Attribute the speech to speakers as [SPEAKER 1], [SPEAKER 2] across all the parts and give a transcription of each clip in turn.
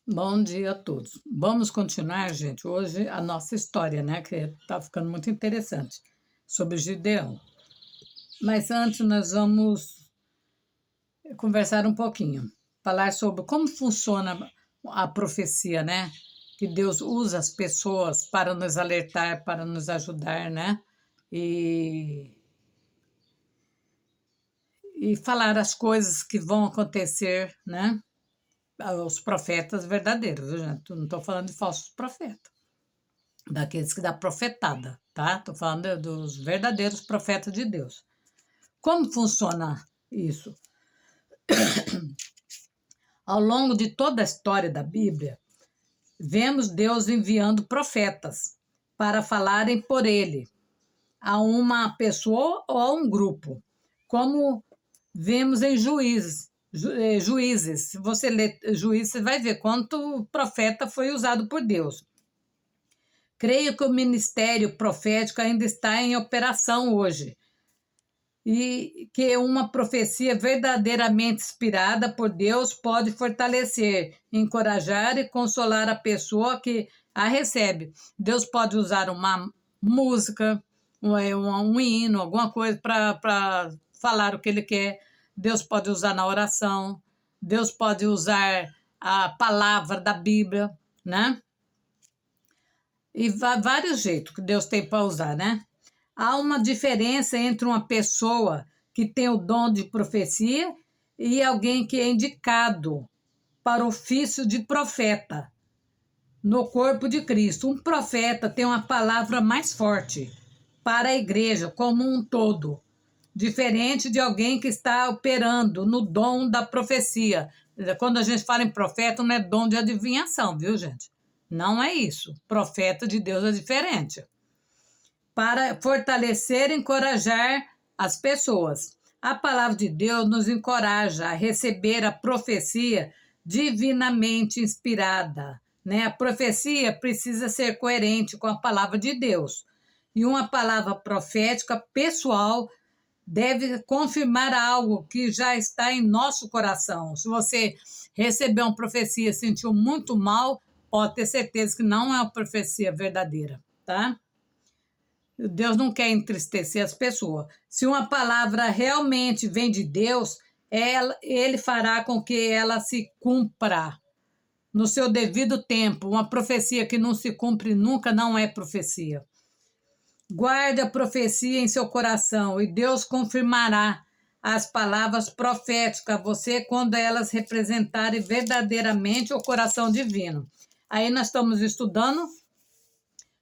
[SPEAKER 1] Bom dia a todos. Vamos continuar, gente, hoje a nossa história, né, que está ficando muito interessante, sobre Gideão. Mas antes nós vamos conversar um pouquinho, falar sobre como funciona a profecia, né? Que Deus usa as pessoas para nos alertar, para nos ajudar, né? E, e falar as coisas que vão acontecer, né? Os profetas verdadeiros, viu, gente? Não estou falando de falsos profetas. Daqueles que dá profetada, tá? Estou falando dos verdadeiros profetas de Deus. Como funciona isso? Ao longo de toda a história da Bíblia, vemos Deus enviando profetas para falarem por ele, a uma pessoa ou a um grupo, como vemos em Juízes. Se você ler Juízes, você vai ver quanto profeta foi usado por Deus. Creio que o ministério profético ainda está em operação hoje e que uma profecia verdadeiramente inspirada por Deus pode fortalecer, encorajar e consolar a pessoa que a recebe. Deus pode usar uma música, um hino, alguma coisa para falar o que Ele quer. Deus pode usar na oração. Deus pode usar a palavra da Bíblia, né? E vários jeitos que Deus tem para usar, né? Há uma diferença entre uma pessoa que tem o dom de profecia e alguém que é indicado para o ofício de profeta no corpo de Cristo. Um profeta tem uma palavra mais forte para a igreja como um todo, diferente de alguém que está operando no dom da profecia. Quando a gente fala em profeta, não é dom de adivinhação, viu, gente? Não é isso. Profeta de Deus é diferente. Para fortalecer e encorajar as pessoas. A palavra de Deus nos encoraja a receber a profecia divinamente inspirada, né? A profecia precisa ser coerente com a palavra de Deus. E uma palavra profética pessoal deve confirmar algo que já está em nosso coração. Se você recebeu uma profecia e sentiu muito mal, pode ter certeza que não é uma profecia verdadeira, tá? Deus não quer entristecer as pessoas. Se uma palavra realmente vem de Deus, Ele fará com que ela se cumpra no seu devido tempo. Uma profecia que não se cumpre nunca não é profecia. Guarde a profecia em seu coração e Deus confirmará as palavras proféticas a você quando elas representarem verdadeiramente o coração divino. Aí nós estamos estudando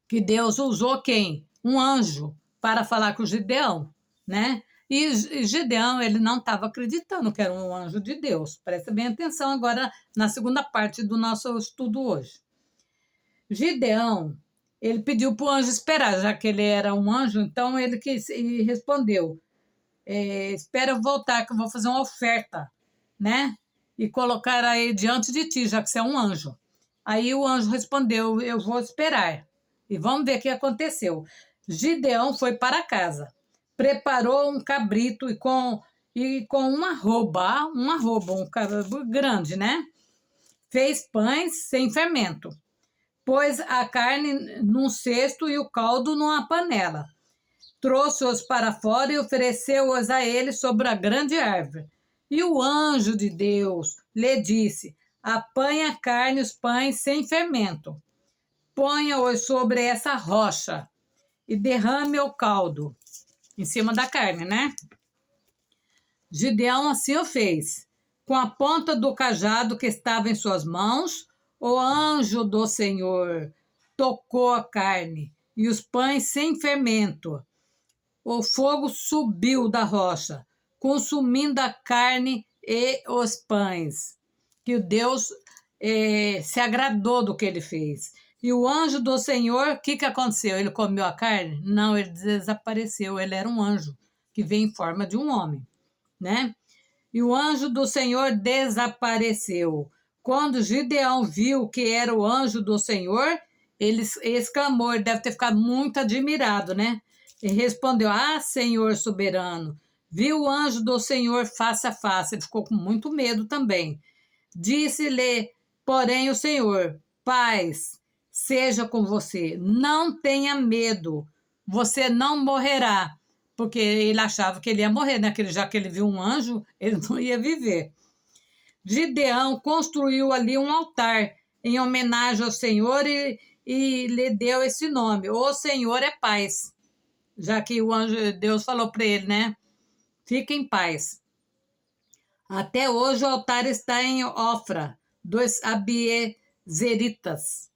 [SPEAKER 1] que Deus usou quem? Um anjo para falar com Gideão, né? E Gideão, ele não estava acreditando que era um anjo de Deus. Presta bem atenção agora na segunda parte do nosso estudo hoje. Gideão, ele pediu para o anjo esperar, já que ele era um anjo, então ele e respondeu, espera eu voltar que eu vou fazer uma oferta, né? E colocar aí diante de ti, já que você é um anjo. Aí o anjo respondeu, eu vou esperar. E vamos ver o que aconteceu. Gideão foi para casa, preparou um cabrito e com uma arroba, um cabrito grande, né? Fez pães sem fermento. Pôs a carne num cesto e o caldo numa panela. Trouxe-os para fora e ofereceu-os a ele sobre a grande árvore. E o anjo de Deus lhe disse, apanha a carne e os pães sem fermento. Ponha-os sobre essa rocha e derrame o caldo em cima da carne, né? Gideão assim o fez. Com a ponta do cajado que estava em suas mãos, o anjo do Senhor tocou a carne e os pães sem fermento. O fogo subiu da rocha, consumindo a carne e os pães. Que Deus se agradou do que ele fez. E o anjo do Senhor, o que aconteceu? Ele comeu a carne? Não, ele desapareceu. Ele era um anjo que veio em forma de um homem, né? E o anjo do Senhor desapareceu. Quando Gideão viu que era o anjo do Senhor, ele exclamou, ele deve ter ficado muito admirado, né? E respondeu, Senhor soberano, viu o anjo do Senhor face a face. Ele ficou com muito medo também. Disse-lhe, porém o Senhor, paz seja com você, não tenha medo, você não morrerá. Porque ele achava que ele ia morrer, né? Já que ele viu um anjo, ele não ia viver. Gideão construiu ali um altar em homenagem ao Senhor e lhe deu esse nome. O Senhor é paz. Já que o anjo, Deus falou para ele, né? Fique em paz. Até hoje o altar está em Ofra, dos Abiezeritas.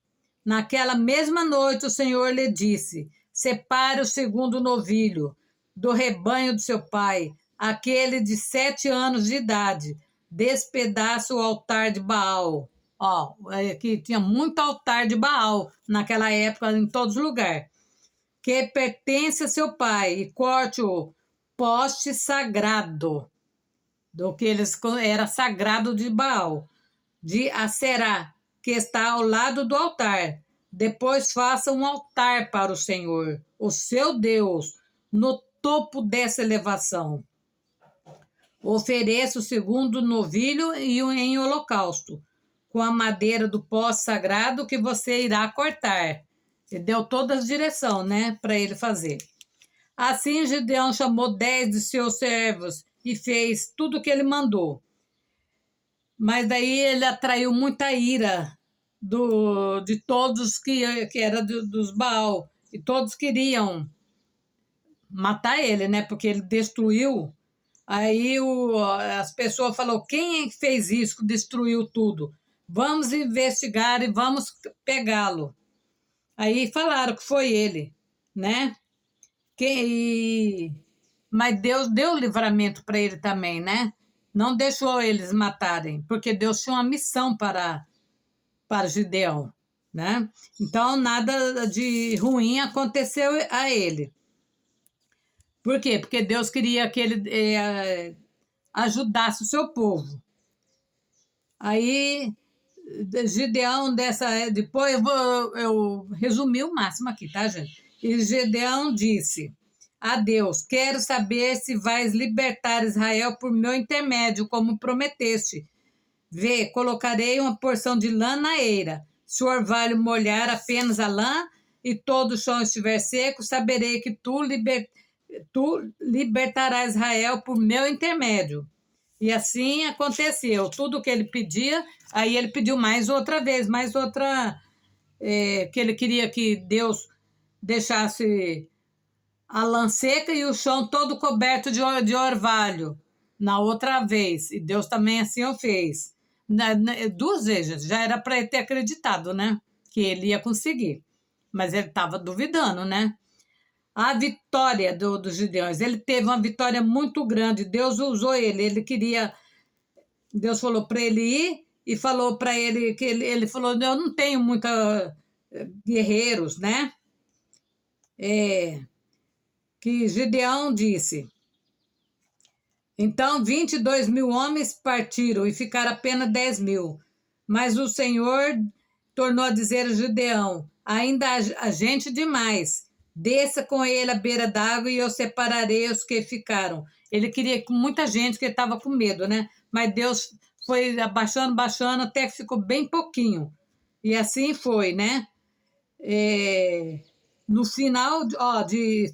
[SPEAKER 1] Naquela mesma noite o Senhor lhe disse: separe o segundo novilho do rebanho do seu pai, aquele de 7 anos de idade. Despedaça o altar de Baal. Ó, que tinha muito altar de Baal naquela época em todos os lugares. Que pertence a seu pai, e corte o poste sagrado, do que eles era sagrado de Baal, de Aserá, que está ao lado do altar. Depois faça um altar para o Senhor, o seu Deus, no topo dessa elevação. Ofereça o segundo novilho em holocausto, com a madeira do poste sagrado que você irá cortar. Ele deu todas as direções, né, para ele fazer. Assim Gideão chamou 10 de seus servos e fez tudo o que ele mandou. Mas daí ele atraiu muita ira de todos que era dos Baal, e todos queriam matar ele, né? Porque ele destruiu. Aí as pessoas falaram: quem fez isso, destruiu tudo? Vamos investigar e vamos pegá-lo. Aí falaram que foi ele, né? Mas Deus deu livramento para ele também, né? Não deixou eles matarem, porque Deus tinha uma missão para Gideão, né? Então, nada de ruim aconteceu a ele. Por quê? Porque Deus queria que ele ajudasse o seu povo. Aí, Gideão, depois eu resumi o máximo aqui, tá, gente? E Gideão disse a Deus: quero saber se vais libertar Israel por meu intermédio, como prometeste. Vê, colocarei uma porção de lã na eira. Se o orvalho molhar apenas a lã e todo o chão estiver seco, saberei que tu libertarás Israel por meu intermédio. E assim aconteceu. Tudo que ele pedia, aí ele pediu mais outra vez, mais outra, que ele queria que Deus deixasse a lã seca e o chão todo coberto de orvalho. Na outra vez. E Deus também assim o fez. 2 vezes, já era para ele ter acreditado, né? Que ele ia conseguir. Mas ele estava duvidando, né? A vitória dos Gideões. Ele teve uma vitória muito grande. Deus usou ele. Ele queria. Deus falou para ele ir e falou para ele que ele falou: eu não tenho muitos guerreiros, né? Que Gideão disse. Então 22.000 homens partiram e ficaram apenas 10.000. Mas o Senhor tornou a dizer a Gideão: ainda há gente demais. Desça com ele à beira d'água e eu separarei os que ficaram. Ele queria com muita gente, porque ele estava com medo, né? Mas Deus foi abaixando, até que ficou bem pouquinho. E assim foi, né? No final,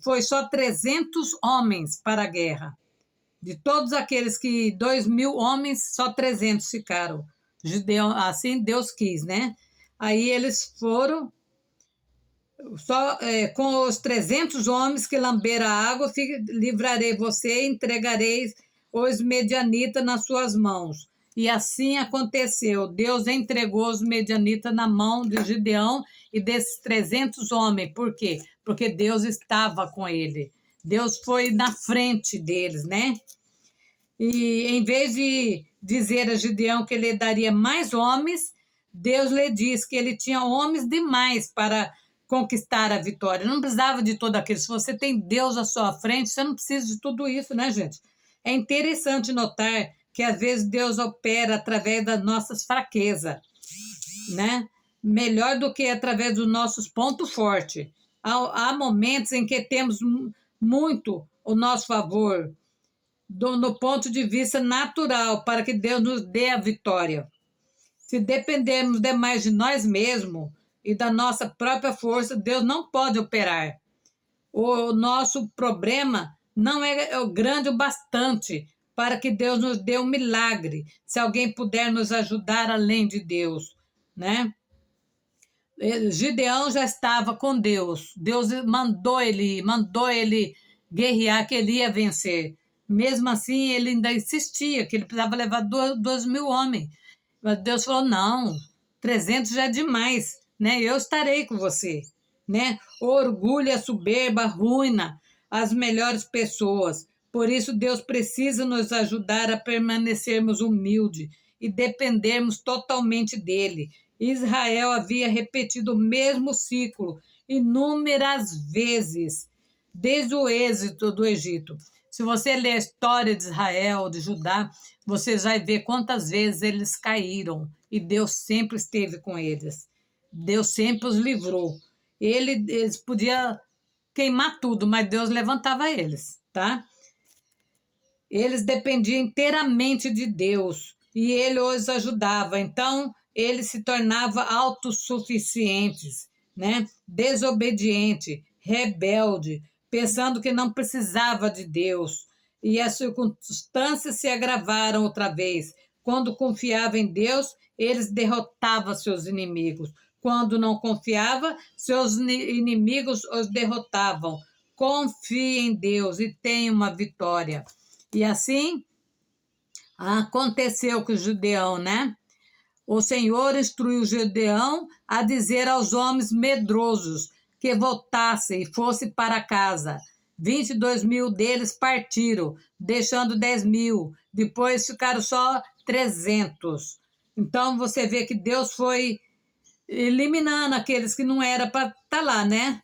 [SPEAKER 1] foi só 300 homens para a guerra. De todos aqueles 2.000 homens, só 300 ficaram. Assim Deus quis, né? Aí eles foram, só com os 300 homens que lamberam a água, livrarei você e entregarei os medianitas nas suas mãos. E assim aconteceu. Deus entregou os medianitas na mão de Gideão e desses 300 homens. Por quê? Porque Deus estava com ele. Deus foi na frente deles, né? E em vez de dizer a Gideão que ele daria mais homens, Deus lhe disse que ele tinha homens demais para conquistar a vitória. Não precisava de todo aquilo. Se você tem Deus à sua frente, você não precisa de tudo isso, né, gente? É interessante notar que às vezes Deus opera através das nossas fraquezas, né? Melhor do que através dos nossos pontos fortes. Há momentos em que temos muito o nosso favor, no ponto de vista natural, para que Deus nos dê a vitória. Se dependermos demais de nós mesmos e da nossa própria força, Deus não pode operar. O nosso problema não é o grande o bastante para que Deus nos dê um milagre, se alguém puder nos ajudar além de Deus, né? Gideão já estava com Deus. Deus mandou ele guerrear, que ele ia vencer. Mesmo assim, ele ainda insistia que ele precisava levar 2.000 homens. Mas Deus falou, não, 300 já é demais, né? Eu estarei com você, né? O orgulho e a soberba arruina as melhores pessoas. Por isso, Deus precisa nos ajudar a permanecermos humildes e dependermos totalmente dele. Israel havia repetido o mesmo ciclo inúmeras vezes, desde o êxito do Egito. Se você ler a história de Israel, de Judá, você vai ver quantas vezes eles caíram e Deus sempre esteve com eles. Deus sempre os livrou. Eles podiam queimar tudo, mas Deus levantava eles, tá? Eles dependiam inteiramente de Deus e ele os ajudava. Então, eles se tornavam autossuficientes, né? Desobediente, rebelde, pensando que não precisava de Deus. E as circunstâncias se agravaram outra vez. Quando confiava em Deus, eles derrotavam seus inimigos. Quando não confiava, seus inimigos os derrotavam. Confie em Deus e tenha uma vitória. E assim aconteceu com o Gideão, né? O Senhor instruiu Gideão a dizer aos homens medrosos que voltassem e fossem para casa. 22.000 deles partiram, deixando 10.000. Depois ficaram só 300. Então você vê que Deus foi eliminando aqueles que não era para estar lá, né?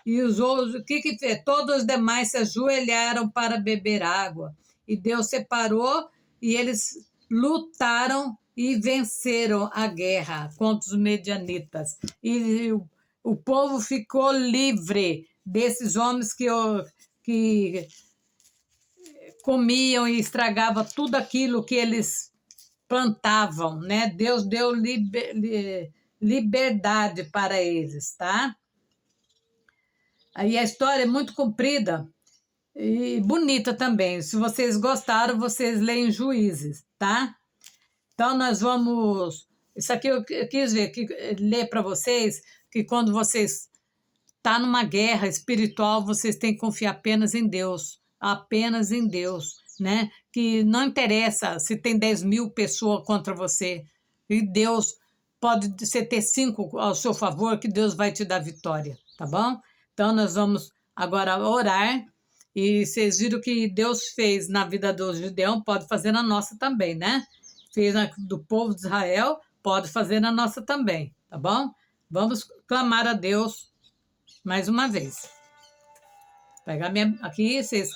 [SPEAKER 1] E os outros, o que fez? Todos os demais se ajoelharam para beber água. E Deus separou e eles lutaram e venceram a guerra contra os medianitas. E o povo ficou livre desses homens que comiam e estragavam tudo aquilo que eles plantavam, né? Deus deu liberdade para eles, tá? Aí a história é muito comprida e bonita também. Se vocês gostaram, vocês leem Juízes, tá? Então, nós vamos... Isso aqui eu quis ler para vocês, que quando vocês estão numa guerra espiritual, vocês têm que confiar apenas em Deus, né? Que não interessa se tem 10.000 pessoas contra você, e Deus pode você ter 5 ao seu favor, que Deus vai te dar vitória, tá bom? Então, nós vamos agora orar, e vocês viram que Deus fez na vida do Gideão, pode fazer na nossa também, né? Fez do povo de Israel, pode fazer na nossa também, tá bom? Vamos clamar a Deus mais uma vez. Pegar aqui, vocês...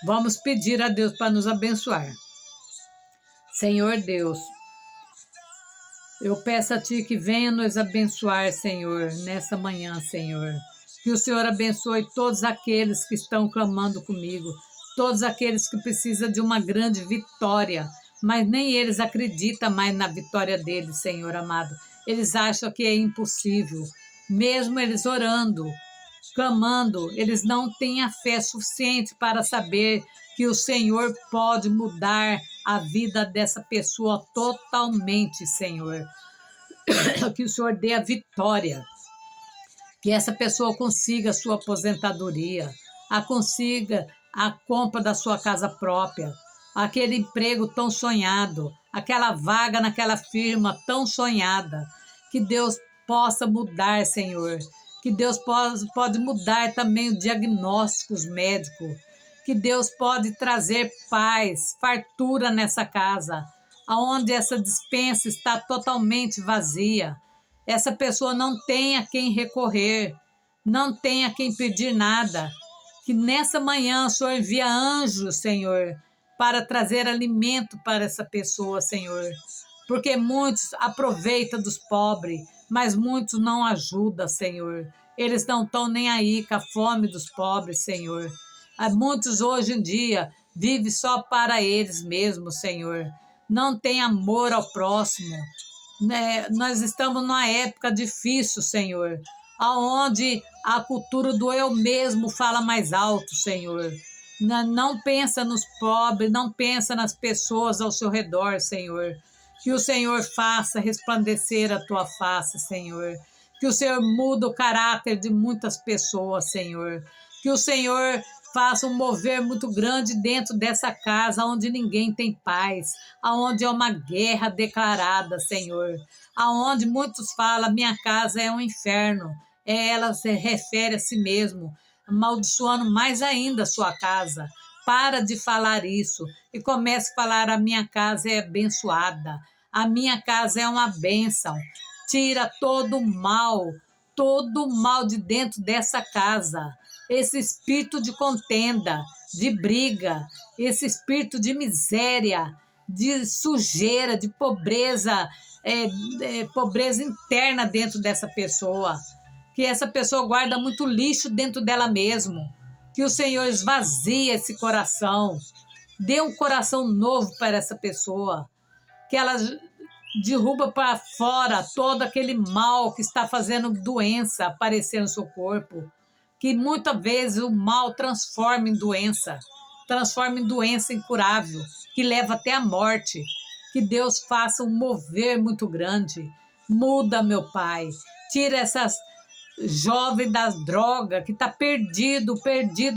[SPEAKER 1] Vamos pedir a Deus para nos abençoar. Senhor Deus, eu peço a Ti que venha nos abençoar, Senhor, nessa manhã, Senhor. Que o Senhor abençoe todos aqueles que estão clamando comigo, todos aqueles que precisam de uma grande vitória, mas nem eles acreditam mais na vitória deles, Senhor amado. Eles acham que é impossível. Mesmo eles orando, clamando, eles não têm a fé suficiente para saber que o Senhor pode mudar a vida dessa pessoa totalmente, Senhor. Que o Senhor dê a vitória, que essa pessoa consiga a sua aposentadoria, consiga a compra da sua casa própria, aquele emprego tão sonhado, aquela vaga naquela firma tão sonhada. Que Deus possa mudar, Senhor. Que Deus pode mudar também os diagnósticos médicos. Que Deus pode trazer paz, fartura nessa casa, aonde essa despensa está totalmente vazia. Essa pessoa não tem a quem recorrer, não tem a quem pedir nada. Que nessa manhã o Senhor envia anjos, Senhor, para trazer alimento para essa pessoa, Senhor. Porque muitos aproveitam dos pobres, mas muitos não ajudam, Senhor. Eles não estão nem aí com a fome dos pobres, Senhor. Muitos hoje em dia vivem só para eles mesmos, Senhor. Não tem amor ao próximo. né, nós estamos numa época difícil, Senhor, aonde a cultura do eu mesmo fala mais alto, Senhor. Não pensa nos pobres, não pensa nas pessoas ao seu redor, Senhor. Que o Senhor faça resplandecer a tua face, Senhor. Que o Senhor mude o caráter de muitas pessoas, Senhor. Que o Senhor faça um mover muito grande dentro dessa casa, onde ninguém tem paz, aonde é uma guerra declarada, Senhor. Aonde muitos falam, minha casa é um inferno. Ela se refere a si mesmo, amaldiçoando mais ainda a sua casa. Para de falar isso e comece a falar, a minha casa é abençoada. A minha casa é uma bênção. Tira todo o mal de dentro dessa casa. Esse espírito de contenda, de briga, esse espírito de miséria, de sujeira, de pobreza, pobreza interna dentro dessa pessoa. Que essa pessoa guarda muito lixo dentro dela mesmo. Que o Senhor esvazie esse coração. Dê um coração novo para essa pessoa. Que ela derruba para fora todo aquele mal que está fazendo doença aparecer no seu corpo. Que muitas vezes o mal transforma em doença incurável, que leva até a morte. Que Deus faça um mover muito grande. Muda, meu Pai. Tira essas jovens das drogas, que está perdido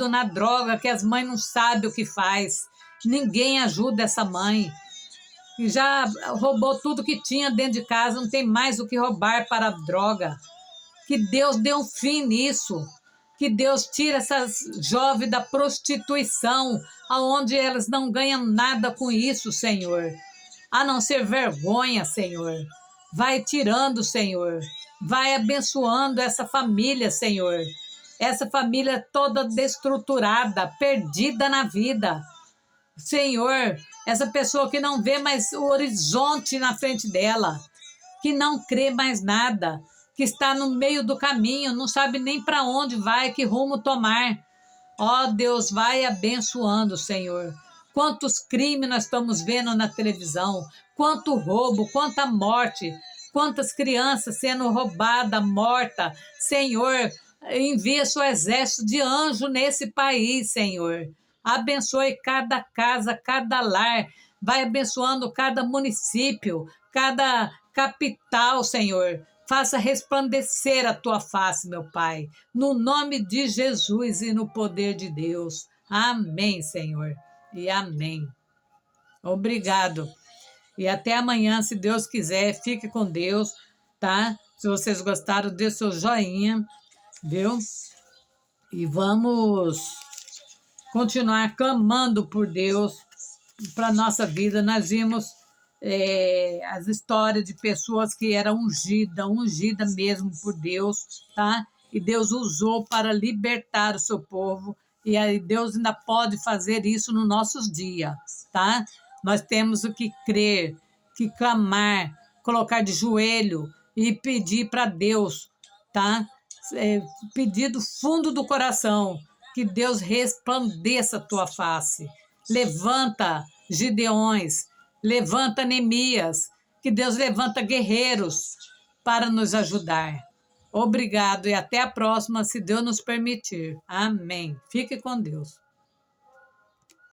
[SPEAKER 1] na droga, que as mães não sabem o que faz. Ninguém ajuda essa mãe. E já roubou tudo que tinha dentro de casa, não tem mais o que roubar para a droga. Que Deus dê um fim nisso. Que Deus tire essas jovens da prostituição, aonde elas não ganham nada com isso, Senhor. A não ser vergonha, Senhor. Vai tirando, Senhor. Vai abençoando essa família, Senhor. Essa família toda destruturada, perdida na vida. Senhor, essa pessoa que não vê mais o horizonte na frente dela, que não crê mais nada, que está no meio do caminho, não sabe nem para onde vai, que rumo tomar. Ó Deus, vai abençoando, Senhor. Quantos crimes nós estamos vendo na televisão, quanto roubo, quanta morte, quantas crianças sendo roubadas, mortas. Senhor, envia seu exército de anjo nesse país, Senhor. Abençoe cada casa, cada lar. Vai abençoando cada município, cada capital, Senhor. Faça resplandecer a tua face, meu Pai. No nome de Jesus e no poder de Deus. Amém, Senhor. E amém. Obrigado. E até amanhã, se Deus quiser. Fique com Deus, tá? Se vocês gostaram, dê seu joinha, viu? E vamos continuar clamando por Deus para a nossa vida. Nós vimos as histórias de pessoas que eram ungida mesmo por Deus, tá? E Deus usou para libertar o seu povo. E aí Deus ainda pode fazer isso nos nossos dias, tá? Nós temos o que crer, que clamar, colocar de joelho e pedir para Deus, tá? Pedir do fundo do coração, que Deus resplandeça a tua face. Levanta Gideões, levanta Neemias, que Deus levanta guerreiros para nos ajudar. Obrigado e até a próxima, se Deus nos permitir. Amém. Fique com Deus.